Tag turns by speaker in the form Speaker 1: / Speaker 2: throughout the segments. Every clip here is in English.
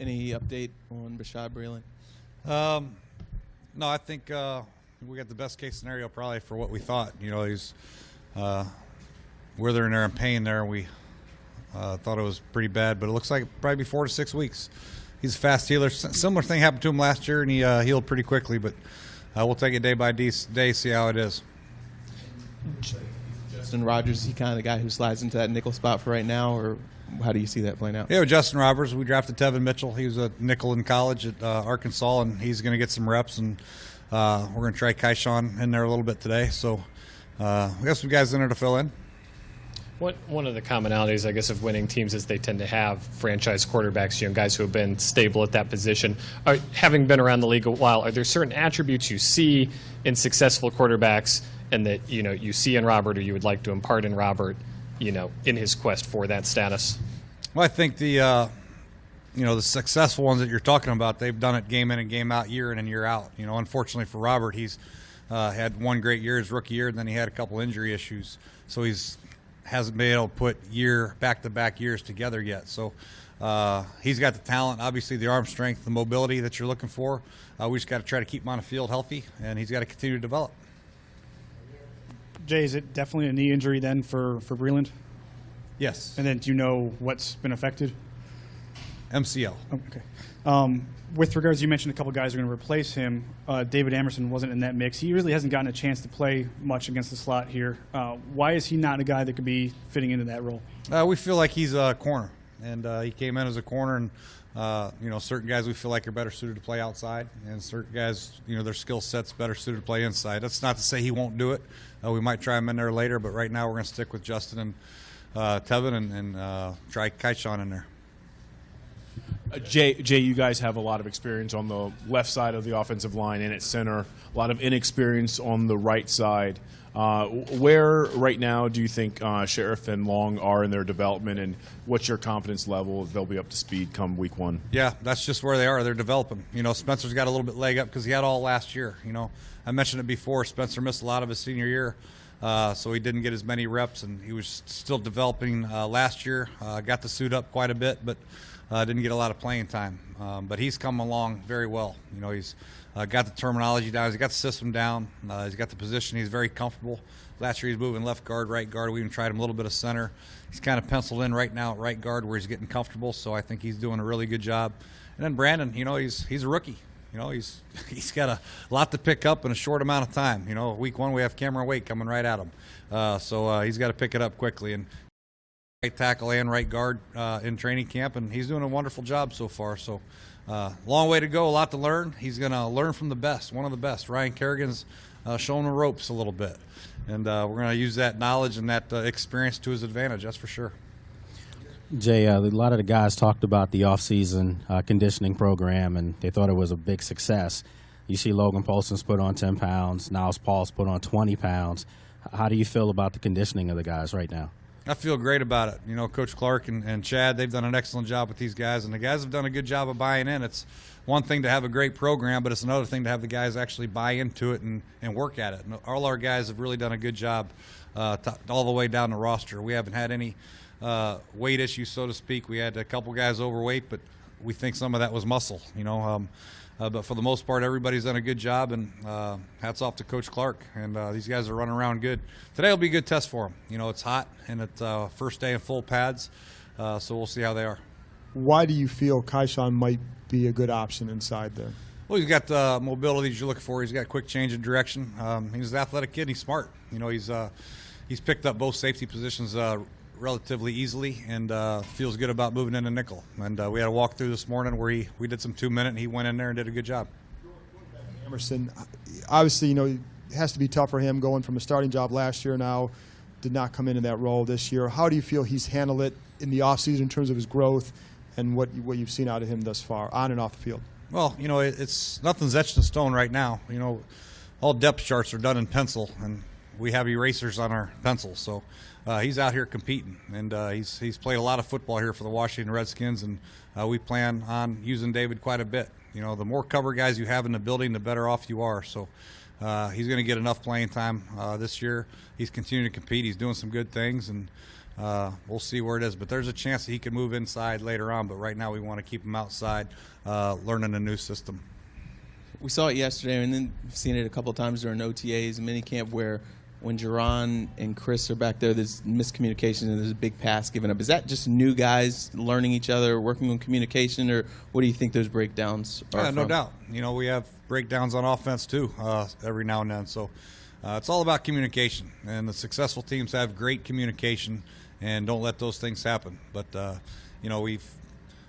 Speaker 1: Any update on Shaquill Breeland?
Speaker 2: No, I think we got the best case scenario probably for what we thought. You know, he's where they're in there in pain there. We thought it was pretty bad, but it looks like probably be 4 to 6 weeks. He's a fast healer. Similar thing happened to him last year, and he healed pretty quickly. But we'll take it day by day, see how it is.
Speaker 1: Justin Rogers, is he kind of the guy who slides into that nickel spot for right now, or how do you see that playing out?
Speaker 2: Yeah, with Justin Roberts, we drafted Tevin Mitchell. He was a nickel in college at Arkansas, and he's going to get some reps. And we're going to try Kaishan in there a little bit today. So we got some guys in there to fill in.
Speaker 3: One of the commonalities, I guess, of winning teams is they tend to have franchise quarterbacks, you know, guys who have been stable at that position. Having been around the league a while, are there certain attributes you see in successful quarterbacks and that, you know, you see in Robert or you would like to impart in Robert, you know, in his quest for that status?
Speaker 2: Well, I think the successful ones that you're talking about, they've done it game in and game out, year in and year out. You know, unfortunately for Robert, he's had one great year, his rookie year, and then he had a couple injury issues. So hasn't been able to put back-to-back years together yet. So he's got the talent, obviously the arm strength, the mobility that you're looking for. We just got to try to keep him on the field healthy, and he's got to continue to develop.
Speaker 4: Jay, is it definitely a knee injury then for Breeland?
Speaker 2: Yes.
Speaker 4: And then do you know what's been affected?
Speaker 2: MCL.
Speaker 4: Oh, okay. With regards, you mentioned a couple guys are going to replace him. David Amerson wasn't in that mix. He really hasn't gotten a chance to play much against the slot here. Why is he not a guy that could be fitting into that role?
Speaker 2: We feel like he's a corner, and he came in as a corner, and certain guys we feel like are better suited to play outside, and certain guys, their skill set's better suited to play inside. That's not to say he won't do it. We might try him in there later, but right now we're going to stick with Justin and Tevin and try Kaishan in there.
Speaker 5: Jay, you guys have a lot of experience on the left side of the offensive line and at center, a lot of inexperience on the right side. Where right now do you think Sheriff and Long are in their development, and what's your confidence level they'll be up to speed come week one?
Speaker 2: Yeah, that's just where they are. They're developing. Spencer's got a little bit leg up because he had all last year. I mentioned it before. Spencer missed a lot of his senior year, so he didn't get as many reps, and he was still developing last year. Got the suit up quite a bit, but didn't get a lot of playing time. But he's come along very well. He's got the terminology down. He's got the system down. He's got the position. He's very comfortable. Last year he's moving left guard, right guard. We even tried him a little bit of center. He's kind of penciled in right now at right guard where he's getting comfortable, so I think he's doing a really good job. And then Brandon, he's a rookie. He's got a lot to pick up in a short amount of time. Week one we have Cameron Wake coming right at him. So he's got to pick it up quickly. And right tackle and right guard in training camp, and he's doing a wonderful job so far. So long way to go, a lot to learn. He's going to learn from the best, one of the best. Ryan Kerrigan's showing the ropes a little bit, and we're going to use that knowledge and that experience to his advantage, that's for sure.
Speaker 6: Jay, a lot of the guys talked about the off-season conditioning program, and they thought it was a big success. You see Logan Paulson's put on 10 pounds, Niles Paul's put on 20 pounds. How do you feel about the conditioning of the guys right now?
Speaker 2: I feel great about it. Coach Clark and Chad, they've done an excellent job with these guys, and the guys have done a good job of buying in. It's one thing to have a great program, but it's another thing to have the guys actually buy into it and work at it. And all our guys have really done a good job all the way down the roster. We haven't had any weight issues, so to speak. We had a couple guys overweight, but we think some of that was muscle, but for the most part, everybody's done a good job, and hats off to Coach Clark. And these guys are running around good. Today will be a good test for them. It's hot, and it's first day in full pads, so we'll see how they are.
Speaker 7: Why do you feel Kaishan might be a good option inside there?
Speaker 2: Well, he's got the mobility that you're looking for. He's got quick change of direction. He's an athletic kid. And he's smart. He's picked up both safety positions relatively easily, and feels good about moving into nickel. And we had a walkthrough this morning where we did some 2-minute, and he went in there and did a good job.
Speaker 7: Emerson, obviously, it has to be tough for him going from a starting job last year now, did not come into that role this year. How do you feel he's handled it in the offseason in terms of his growth and what you've seen out of him thus far, on and off the field?
Speaker 2: Well, it's nothing's etched in stone right now. All depth charts are done in pencil, and we have erasers on our pencils. So he's out here competing, and he's played a lot of football here for the Washington Redskins, and we plan on using David quite a bit. The more cover guys you have in the building, the better off you are. So he's going to get enough playing time this year. He's continuing to compete. He's doing some good things, and we'll see where it is. But there's a chance that he could move inside later on. But right now we want to keep him outside, learning a new system.
Speaker 1: We saw it yesterday, and then we've seen it a couple of times during OTAs and minicamp where when Jerron and Chris are back there, there's miscommunication and there's a big pass given up. Is that just new guys learning each other, working on communication, or what do you think those breakdowns are
Speaker 2: Yeah, no
Speaker 1: from?
Speaker 2: doubt. We have breakdowns on offense too every now and then. So it's all about communication, and the successful teams have great communication and don't let those things happen. But we've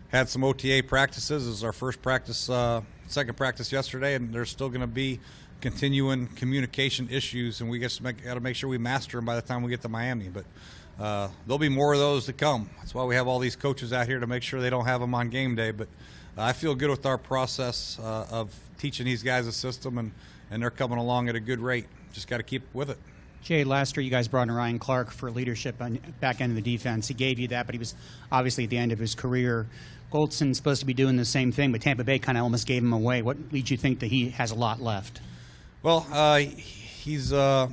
Speaker 2: had some OTA practices. This is our first practice, second practice yesterday, and there's still going to be continuing communication issues, and we got to make sure we master them by the time we get to Miami. But there'll be more of those to come. That's why we have all these coaches out here to make sure they don't have them on game day. But I feel good with our process of teaching these guys a system, and they're coming along at a good rate. Just got to keep with it.
Speaker 8: Jay, last year you guys brought in Ryan Clark for leadership on back end of the defense. He gave you that, but he was obviously at the end of his career. Goldson's supposed to be doing the same thing, but Tampa Bay kind of almost gave him away. What leads you to think that he has a lot left?
Speaker 2: Well, he's a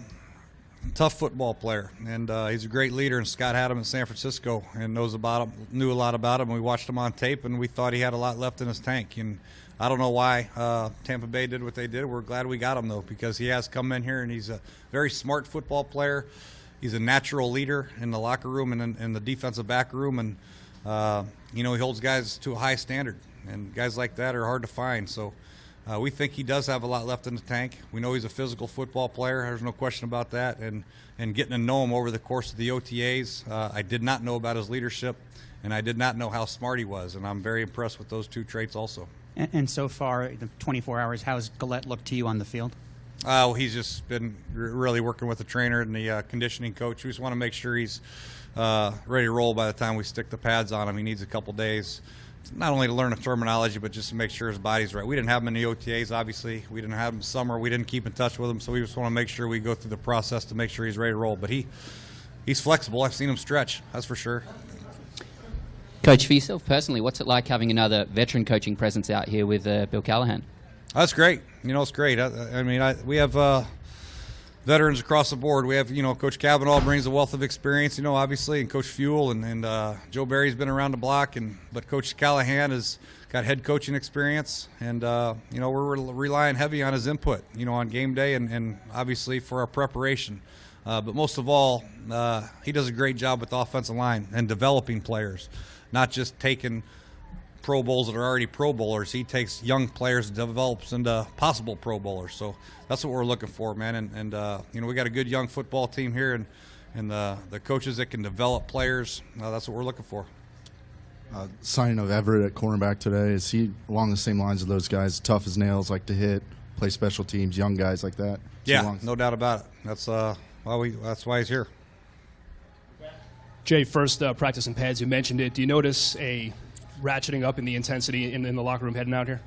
Speaker 2: tough football player, and he's a great leader. And Scott had him in San Francisco and knew a lot about him. We watched him on tape, and we thought he had a lot left in his tank. And I don't know why Tampa Bay did what they did. We're glad we got him, though, because he has come in here, and he's a very smart football player. He's a natural leader in the locker room and in the defensive back room, and he holds guys to a high standard, and guys like that are hard to find. So we think he does have a lot left in the tank. We know he's a physical football player. There's no question about that. And getting to know him over the course of the OTAs, I did not know about his leadership, and I did not know how smart he was. And I'm very impressed with those two traits also.
Speaker 8: And so far, the 24 hours, how's Gillette look to you on the field?
Speaker 2: He's just been really working with the trainer and the conditioning coach. We just want to make sure he's ready to roll by the time we stick the pads on him. He needs a couple days, not only to learn the terminology, but just to make sure his body's right. We didn't have him in the OTAs, obviously. We didn't have him summer. We didn't keep in touch with him, so we just want to make sure we go through the process to make sure he's ready to roll. But he's flexible. I've seen him stretch, that's for sure.
Speaker 9: Coach, for yourself personally, what's it like having another veteran coaching presence out here with Bill Callahan?
Speaker 2: That's great. It's great. We have veterans across the board. We have, Coach Cavanaugh brings a wealth of experience, obviously, and Coach Fuel and Joe Barry's been around the block, but Coach Callahan has got head coaching experience, and we're relying heavy on his input, on game day and obviously for our preparation. But most of all, he does a great job with the offensive line and developing players, not just taking Pro Bowls that are already Pro Bowlers. He takes young players and develops into possible Pro Bowlers. So that's what we're looking for, man. And we got a good young football team here, and the coaches that can develop players. That's what we're looking for.
Speaker 10: Signing of Everett at cornerback today, is he along the same lines of those guys? Tough as nails, like to hit, play special teams, young guys like that.
Speaker 2: Yeah, no doubt about it. That's why he's here.
Speaker 11: Jay, first practice in pads, you mentioned it. Do you notice a ratcheting up in the intensity in the locker room heading out here?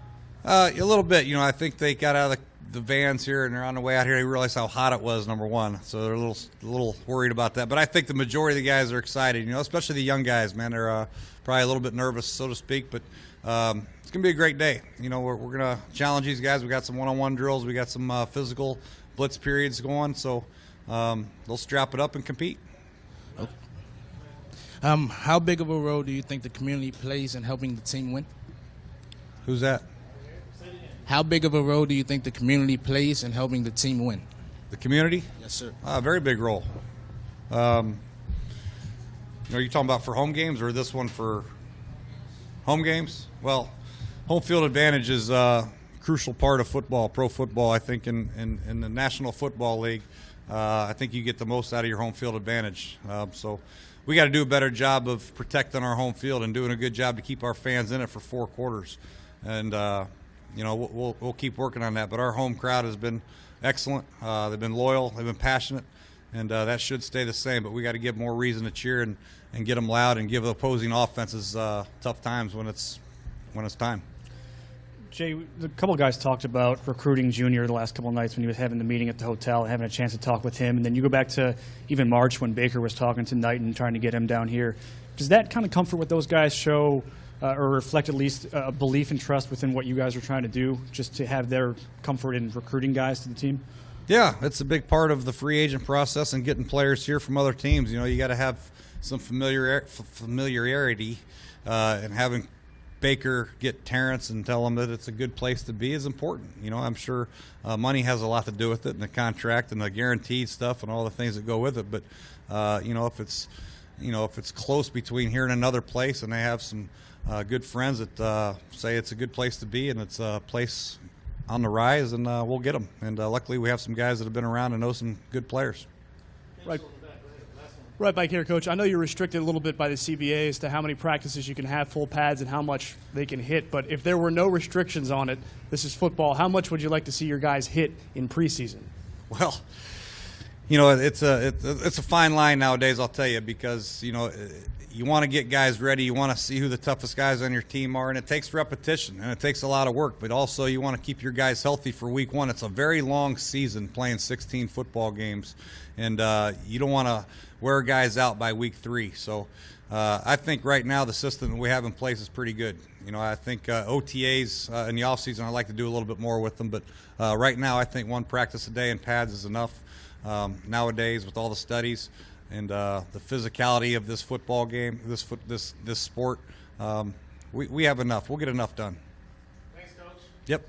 Speaker 2: A little bit. I think they got out of the vans here and they're on the way out here. They realized how hot it was, number one. So they're a little worried about that. But I think the majority of the guys are excited, especially the young guys, man. They're probably a little bit nervous, so to speak. But it's going to be a great day. We're going to challenge these guys. We got some one-on-one drills. We got some physical blitz periods going. So they'll strap it up and compete.
Speaker 12: How big of a role do you think the community plays in helping the team win?
Speaker 2: Who's that?
Speaker 12: How big of a role do you think the community plays in helping the team win?
Speaker 2: The community?
Speaker 12: Yes, sir.
Speaker 2: Very big role. Are you talking about for home games or this one for home games? Well, home field advantage is a crucial part of football, pro football. I think in the National Football League, I think you get the most out of your home field advantage. So we got to do a better job of protecting our home field and doing a good job to keep our fans in it for 4 quarters. And we'll keep working on that. But our home crowd has been excellent. They've been loyal. They've been passionate. And that should stay the same. But we got to give more reason to cheer and get them loud and give the opposing offenses tough times when it's time.
Speaker 4: Jay, a couple of guys talked about recruiting Junior the last couple of nights when he was having the meeting at the hotel and having a chance to talk with him. And then you go back to even March when Baker was talking to Knight and trying to get him down here. Does that kind of comfort what those guys show or reflect at least a belief and trust within what you guys are trying to do, just to have their comfort in recruiting guys to the team?
Speaker 2: Yeah, it's a big part of the free agent process and getting players here from other teams. You got to have some familiarity, and having Baker get Terrence and tell him that it's a good place to be is important. I'm sure money has a lot to do with it, and the contract and the guaranteed stuff and all the things that go with it. But if it's close between here and another place, and they have some good friends that say it's a good place to be and it's a place on the rise, and we'll get them. And luckily, we have some guys that have been around and know some good players.
Speaker 11: Right back here, Coach. I know you're restricted a little bit by the CBA as to how many practices you can have full pads and how much they can hit. But if there were no restrictions on it, this is football. How much would you like to see your guys hit in preseason?
Speaker 2: Well, it's a fine line nowadays, I'll tell you, because you want to get guys ready. You want to see who the toughest guys on your team are, and it takes repetition, and it takes a lot of work. But also, you want to keep your guys healthy for week one. It's a very long season playing 16 football games, and you don't want to wear guys out by week 3. So I think right now the system that we have in place is pretty good. I think OTAs in the offseason, I'd like to do a little bit more with them. But right now, I think one practice a day in pads is enough nowadays with all the studies and the physicality of this football game, this sport. We have enough. We'll get enough done.
Speaker 11: Thanks, Coach.
Speaker 2: Yep.